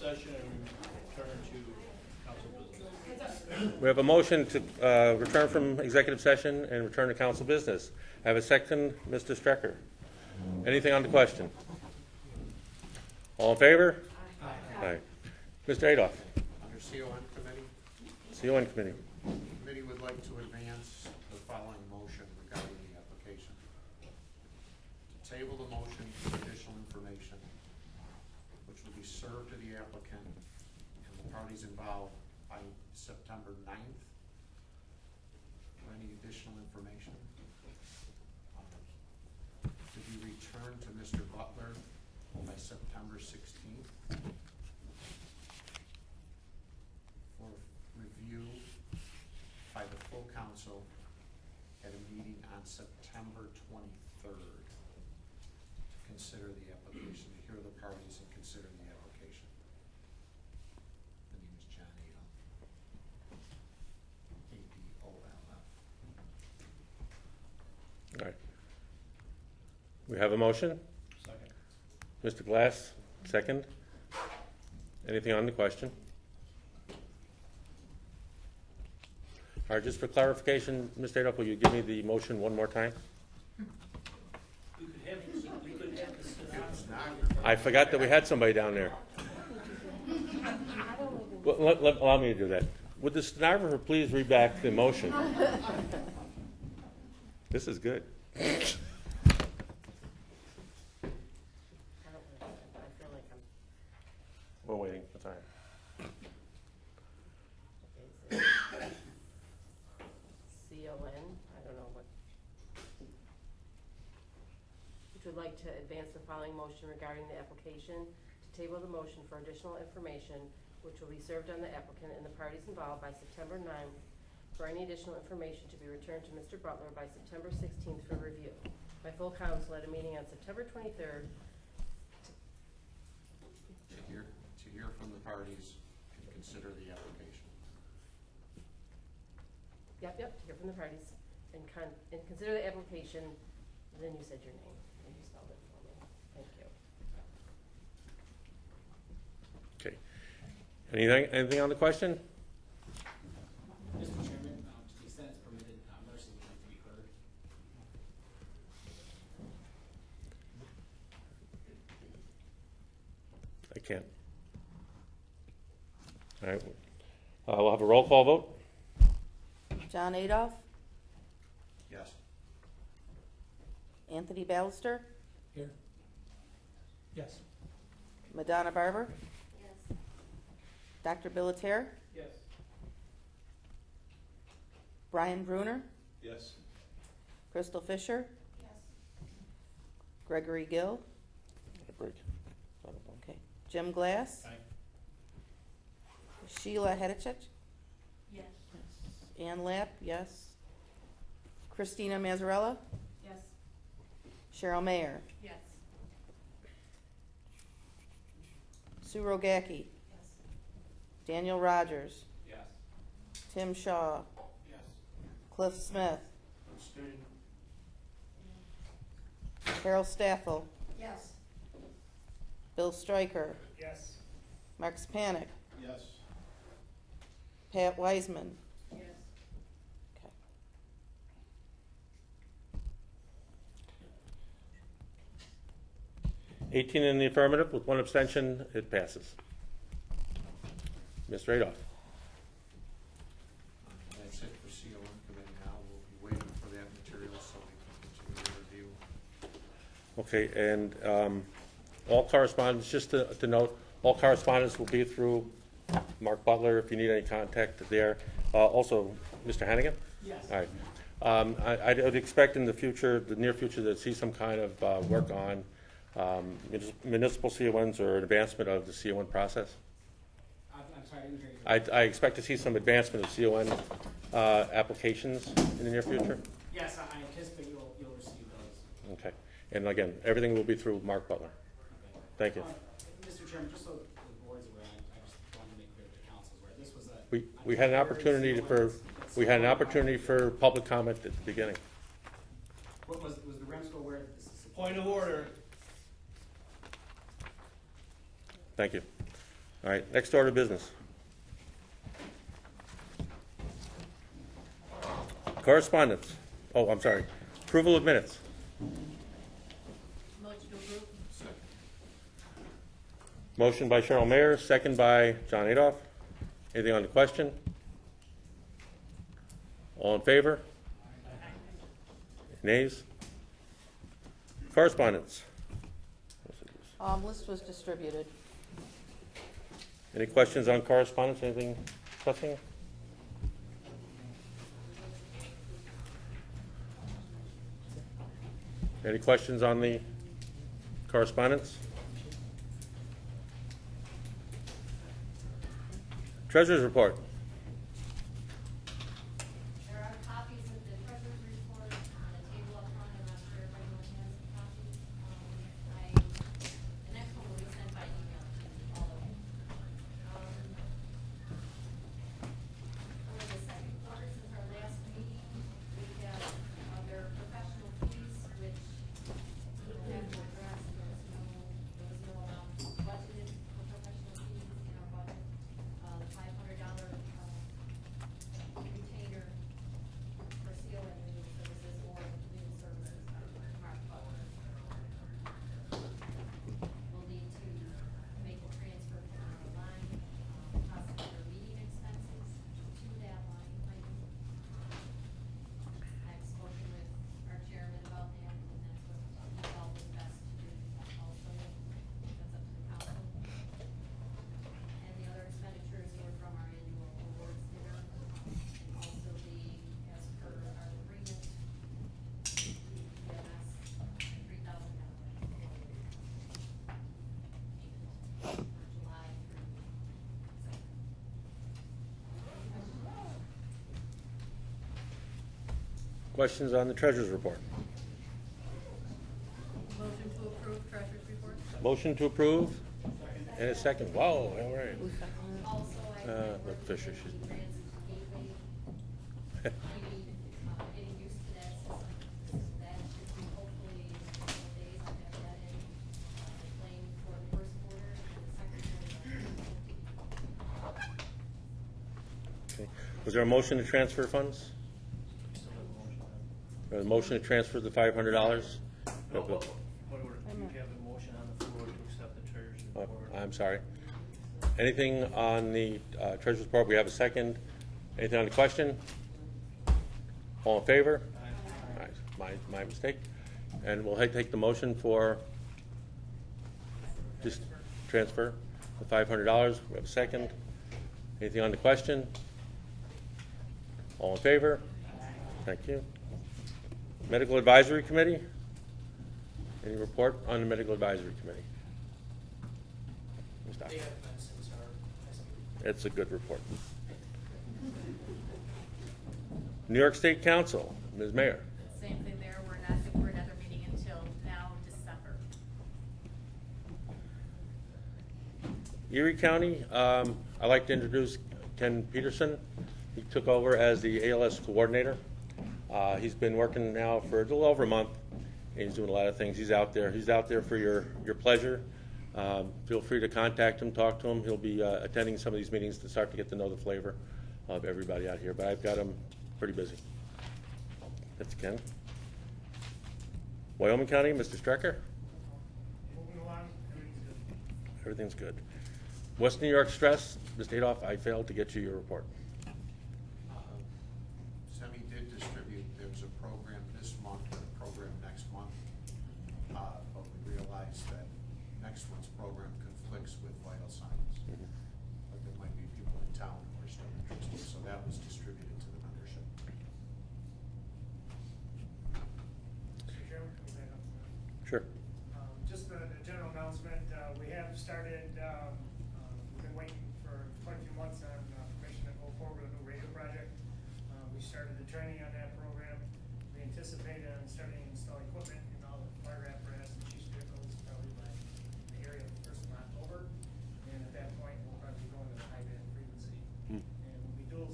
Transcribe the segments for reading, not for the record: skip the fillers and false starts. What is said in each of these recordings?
session and return to council business. We have a motion to return from executive session and return to council business. I have a second, Mr. Strecker. Anything on the question? All in favor? Aye. Mr. Adolph. Under CON committee, CON committee. the committee would like to advance the following motion regarding the application. To table the motion for additional information, which will be served to the applicant and the parties involved by September 9th for any additional information. To be returned to Mr. Butler by September 16th. For review by the full council at a meeting on September 23rd to consider the application, to hear the parties and consider the application. The name is John Adolph. A-D-O-L-F. All right. We have a motion. Second. Mr. Glass, second. Anything on the question? All right, just for clarification, Mr. Adolph, will you give me the motion one more time? We could have the stenographer. I forgot that we had somebody down there. Well, allow me to do that. Would the stenographer please read back the motion? This is good. We're waiting. That's all right. CON, I don't know what. Which would like to advance the following motion regarding the application, to table the motion for additional information, which will be served on the applicant and the parties involved by September 9th, for any additional information to be returned to Mr. Butler by September 16th for review by full council at a meeting on September 23rd. To hear from the parties and consider the application. Yep, to hear from the parties and consider the application. Then you said your name and you spelled it for me. Thank you. Okay. Anything on the question? Mr. Chairman, to the extent it's permitted, Mercy would like to be heard. I can't. All right. We'll have a roll call vote. John Adolph, Yes. Anthony Ballister, Here. Yes. Madonna Barber, Yes. Dr. Billataire, Yes. Brian Bruner, Yes. Crystal Fisher, Yes. Gregory Gill, Break. okay, Jim Glass, Aye. Sheila Hedicich, Yes. Ann Lapp, yes, Christina Mazzarella, Yes. Cheryl Mayer, Yes. Sue Rogacki, Yes. Daniel Rogers, Yes. Tim Shaw, Yes. Cliff Smith, Abstain. Carol Staffel, Yes. Bill Stryker, Yes. Mark Spanik, Yes. Pat Wiseman. Yes. Okay. $18 in the affirmative with one abstention. It passes. Mr. Adolph. That's it for CON committee now. We'll be waiting for that material so we can continue the review. Okay, and all correspondence, just to note, all correspondence will be through Mark Butler if you need any contact there. Also, Mr. Hannigan? Yes. All right. I would expect in the future, the near future, to see some kind of work on municipal CONs or advancement of the CON process. I'm sorry, I didn't hear you. I expect to see some advancement of CON applications in the near future. Yes, I anticipate you'll receive those. Okay. And again, everything will be through Mark Butler. Okay. Thank you. Mr. Chairman, just so the board's aware, I just wanted to make clear to council where this was a. We had an opportunity for public comment at the beginning. What was the WEREMSCO aware that this is? Point of order. Thank you. All right, next order of business. Correspondence. Oh, I'm sorry. Approval of minutes. Motion to approve. Second. Motion by Cheryl Mayer, second by John Adolph. Anything on the question? All in favor? Nays? Correspondence. List was distributed. Any questions on correspondence? Anything pressing? Any questions on the correspondence? Treasurer's report. There are copies of the treasurer's report on the table up front. I'm not sure if everyone has a copy. The next one will be sent by email to all of you. For the second quarter, since our last meeting, we have their professional fees, which we will have to address. There was no amount budgeted for professional fees in our budget. The $500 retainer for CON legal services or legal services by Mark Butler. We'll need to make a transfer from our line, prosecutor meeting expenses to that line item. I've spoken with our chairman about that, and that's what he felt was best to do also. That's up to the council. And the other expenditures were from our annual awards dinner, and also as per our agreement, the EMS, $3,000 for July through September. Questions on the treasurer's report? Motion to approve treasurer's report. Motion to approve? And a second. Wow, all right. Also, I Look, worked Fisher, with she's- the grants gateway, maybe getting used to that system. That should be hopefully in a couple of days, I'll have that in, claim for the first quarter and the second quarter. Okay. Was there a motion to transfer funds? Still have a motion on. A motion to transfer the $500? No, what order, you have a motion on the floor to accept the treasurer's Oh, report. I'm sorry. Anything on the treasurer's report? We have a second. Anything on the question? All in favor? Aye. All right, my mistake. And we'll take the motion for just transfer the $500. We have a second. Anything on the question? All in favor? Thank you. Medical Advisory Committee? Any report on the Medical Advisory Committee? Ms. Doctor? They have been since our last meeting. It's a good report. New York State Council, Ms. Mayor. Same thing there, we're not due for another meeting until now, December. Erie County, I'd like to introduce Ken Peterson. He took over as the ALS coordinator. He's been working now for a little over a month, and he's doing a lot of things. He's out there. He's out there for your pleasure. Feel free to contact him, talk to him. He'll be attending some of these meetings to start to get to know the flavor of everybody out here. But I've got him pretty busy. That's Ken. Wyoming County, Mr. Strecker. Moving along, everything's good. Everything's good. West New York Stress, Mr. Adolph, I failed to get you your report. Semi did distribute, there's a program this month and a program next month. But we realized that next month's program conflicts with vital signs. But there might be people in town who are still interested, so that was distributed to the membership. Mr. Chairman, can we back up? Sure. Just a general announcement, we have started, we've been waiting for quite a few months on permission to go forward with a new radio project. We started the training on that program. We anticipate on starting installing equipment in all the fire apparatus and chief's vehicles probably by the area of the 1st of October. And at that point, we'll probably be going to the high band frequency. Hmm. And we'll be dual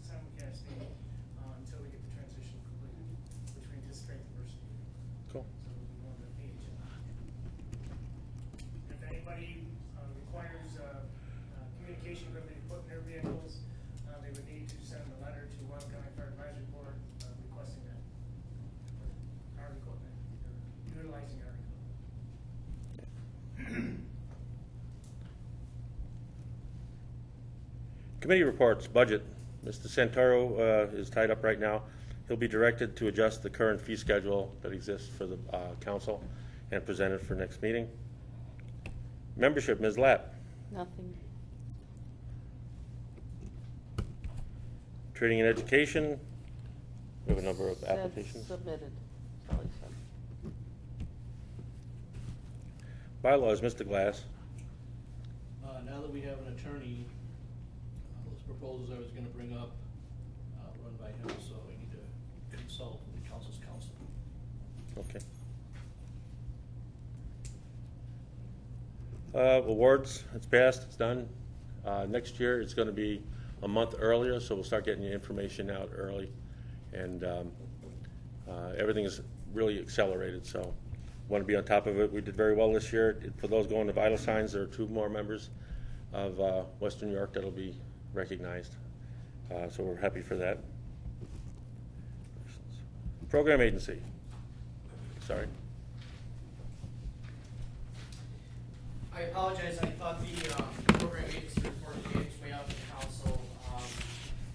simulcasting until we get the transition completed, which we anticipate the first of the year. Cool. So we'll be going to PHM. If anybody Committee reports, budget. Mr. Santoro is tied up right now. He'll be directed to adjust the current fee schedule that exists for the council and present it for next meeting. Membership, Ms. Lapp. Nothing. Training and education, we have a number of Said applications. submitted. Sally said. Bylaws, Mr. Glass. Now that we have an attorney, those proposals I was gonna bring up, run by him, so we need to consult with the council's counsel. Okay. Awards, it's passed, it's done. Next year, it's gonna be a month earlier, so we'll start getting your information out early. And everything is really accelerated, so want to be on top of it. We did very well this year. For those going to Vital Signs, there are 2 more members of Western New York that'll be recognized. So we're happy for that. Program agency. Sorry. I apologize, I thought the program agency report made its way out to the council.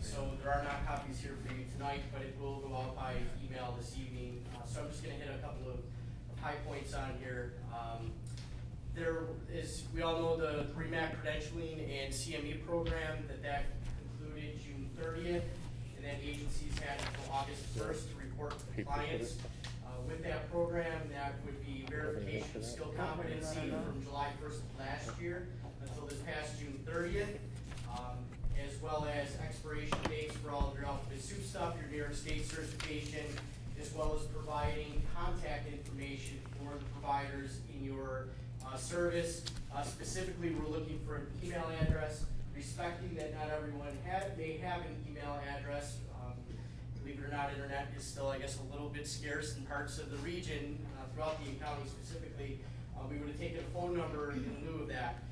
So there are not copies here for you tonight, but it will go out by email this evening. So I'm just gonna hit a couple of high points on here. There is, we all know the REMAC credentialing and CME program that concluded June 30th, and then agencies had until August 1st to report compliance. With that program, that would be verification of skill competency from July 1st of last year until this past June 30th, as well as expiration dates for all of your alphabet soup stuff, your New York State certification, as well as providing contact information for the providers in your service. Specifically, we're looking for an email address, respecting that not everyone may have an email address. Believe it or not, internet is still, I guess, a little bit scarce in parts of the region, throughout the county specifically. We would have taken a phone number in lieu of that.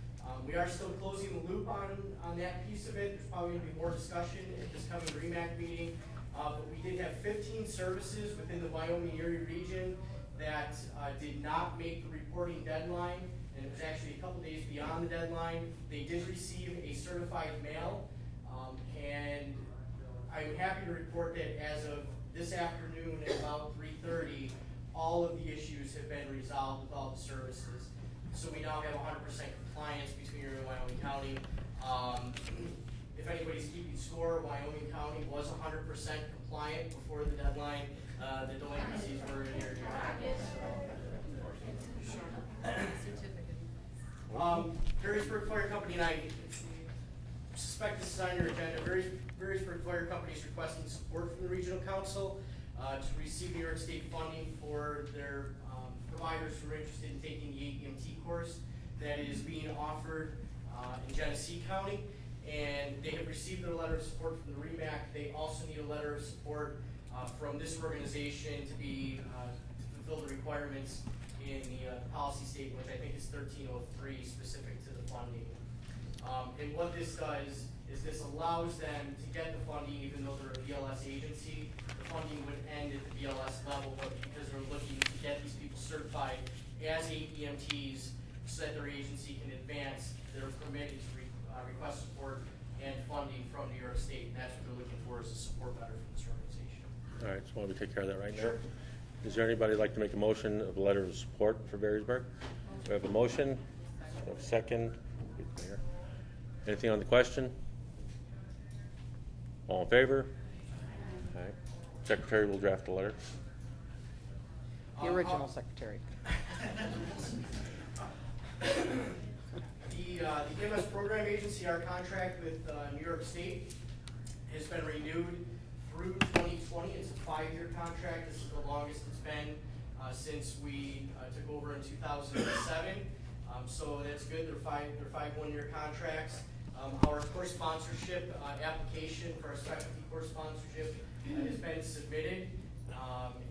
We are still closing the loop on that piece of it. There's probably going to be more discussion at this coming REMAC meeting. But we did have 15 services within the Wyoming-Erie region that did not make the reporting deadline, and it was actually a couple days beyond the deadline. They did receive a certified mail, and I'm happy to report that as of this afternoon at about 3:30, all of the issues have been resolved with all the services. So we now have 100% compliance between Erie and Wyoming County. If anybody's keeping score, Wyoming County was 100% compliant before the deadline. The delinquencies were in Erie County. Harrisburg Fire Company, and I suspect this is on your agenda. Harrisburg Fire Company is requesting support from the Regional Council to receive New York State funding for their providers who are interested in taking the AEMT course that is being offered in Genesee County. And they have received their letter of support from the REMAC. They also need a letter of support from this organization to fulfill the requirements in the policy statement, which I think is 1303, specific to the funding. And what this does is this allows them to get the funding, even though they're a BLS agency. The funding would end at the BLS level, but because they're looking to get these people certified as AEMTs so that their agency can advance, they're permitted to request support and funding from New York State. And that's what they're looking for, is a support letter from this organization. All right, so why don't we take care of that right now? Sure. Is there anybody who'd like to make a motion of a letter of support for Berrysburg? We have a motion, we have a second. Anything on the question? All in favor? All right. Secretary will draft the letter. The original secretary. The EMS program agency, our contract with New York State has been renewed through 2020. It's a 5-year contract. This is the longest it's been since we took over in 2007. So that's good. They're five 1-year contracts. Our course sponsorship application for our specialty course sponsorship has been submitted,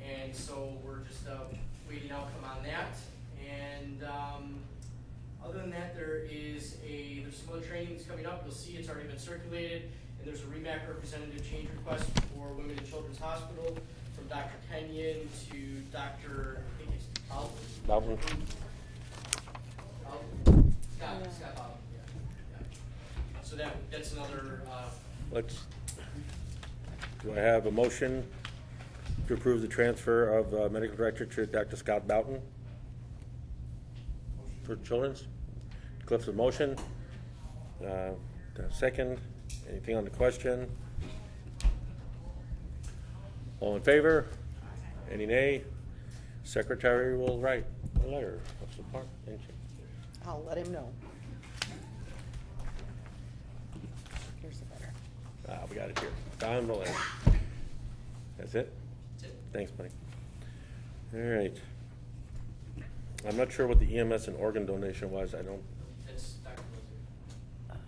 and so we're just waiting outcome on that. And other than that, there's some other training that's coming up. You'll see it's already been circulated, and there's a REMAC representative change request for Women and Children's Hospital from Dr. Kenyon to Dr. I think it's Baldwin. Scott Baldwin. Yeah. So So that's another, Do I have a motion to approve the transfer of medical director to Dr. Scott Boughton for Children's? Cliff's a motion. Second. Anything on the question? All in favor? Any nay? Secretary will write a letter of support. Thank you. I'll let him know. Here's the letter. We got it here. Down the list. That's it? that's it. Thanks, buddy. All right. I'm not sure what the EMS and organ donation was. I don't. That's Dr. Wilson.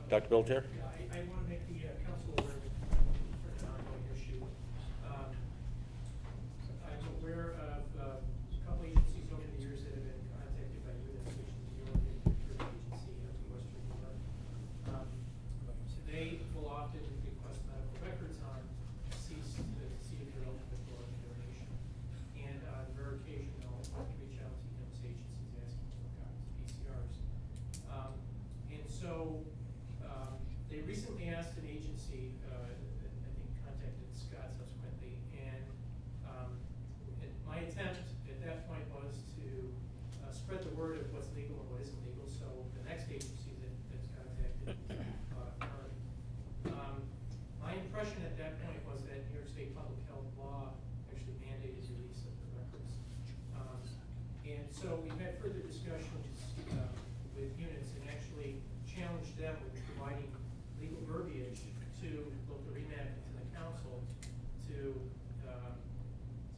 Dr. Biltier? Yeah, I want to make the council aware of an ongoing issue. I'm aware of a couple agencies over the years that have been contacted by you, which is the Oregon Recruitment Agency of Western New York. They will often request medical records on deceased to see if you're eligible for organ donation. And on rare occasion, they'll reach out to those agencies asking for copies of PCRs. And so they recently asked an agency, I think contacted Scott subsequently, and my attempt at that point was to spread the word of what's legal and what isn't legal. So the next agency that's contacted, my impression at that point was that New York State public health law actually mandated release of the records. And so we've had further discussions with units and actually challenged them with providing legal verbiage to both the REMAC and to the council to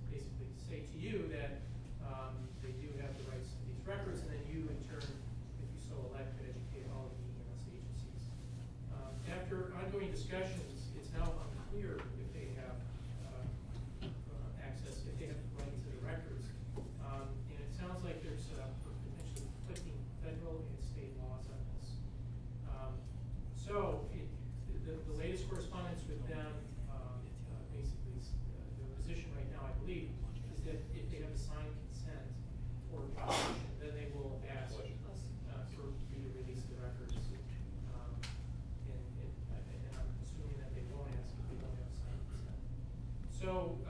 basically say to you that they do have the rights to these records, and then you in turn, if you so elect, could educate all of the EMS agencies. After ongoing discussions, it's now unclear if they have access, if they have the right to the records. And it sounds like there's potentially conflicting federal and state laws on this. So the latest correspondence with them, basically, their position right now, I believe, is that if they have a signed consent or confirmation, then they will ask for you to release the records. And I'm assuming that they won't ask if they don't have a signed consent. So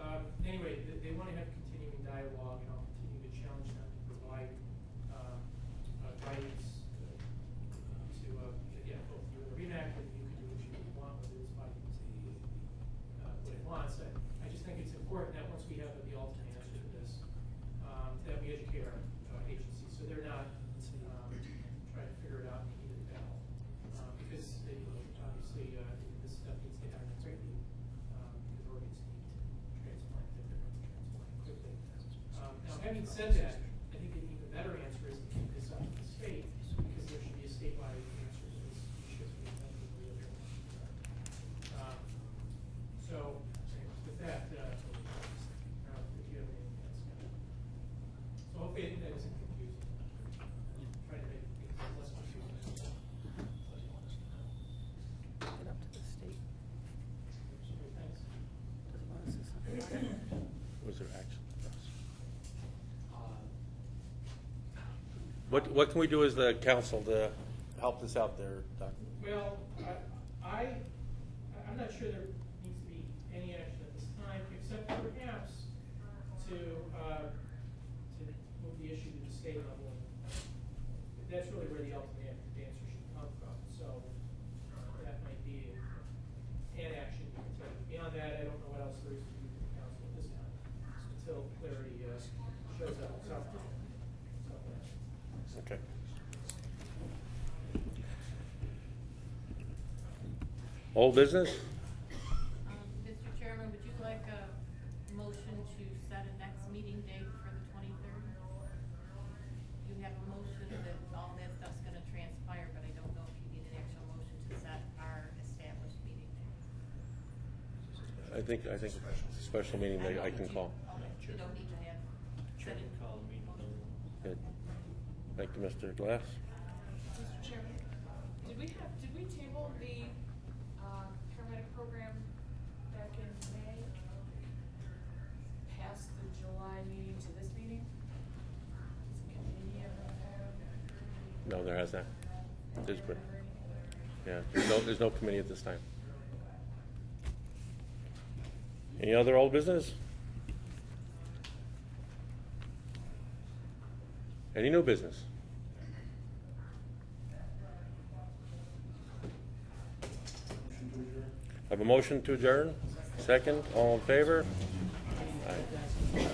anyway, they want to have continuing dialogue, and I'll continue to challenge them to provide guidance to both you and the REMAC, and you can do what you want, whether it's by what it wants. I just think it's important that once we have the ultimate answer to this, that we educate our agencies so they're not trying to figure it out in the heat of the battle. Because obviously this stuff needs to happen quickly, because organs need to transplant quickly. Now, having said that, I think an even better answer is to keep this up to the state, because there should be a statewide answer to this. It should be effectively available. So, with that, if you have anything else, so hopefully that isn't confusing. Try to make it less confusing. Get up to the state. Thanks. Does he want us to sign? Was there action? Uh, What can we do as the council to help this out there, Doc? Well, I'm not sure there needs to be any action at this time, except perhaps to move the issue to the state level. That's really where the ultimate answer should come from. So that might be an action you can take. Beyond that, I don't know what else there is to do for the council at this time, until clarity shows up somewhere. Okay. Old business? Mr. Chairman, would you like a motion to set a next meeting date for the 23rd? You have a motion that all that stuff's gonna transpire, but I don't know if you need an actual motion to set our established meeting date. I think it's a special meeting that I can call. Okay, you don't need to have, set it. Good. Thank you, Mr. Glass. Mr. Chairman, did we table the paramedic program back in May, past the July meeting to this meeting? Is it convenient? No, there has not. This is good. Yeah, there's no committee at this time. Any other old business? Any new business? I have a motion to adjourn. Second, all in favor? Aye.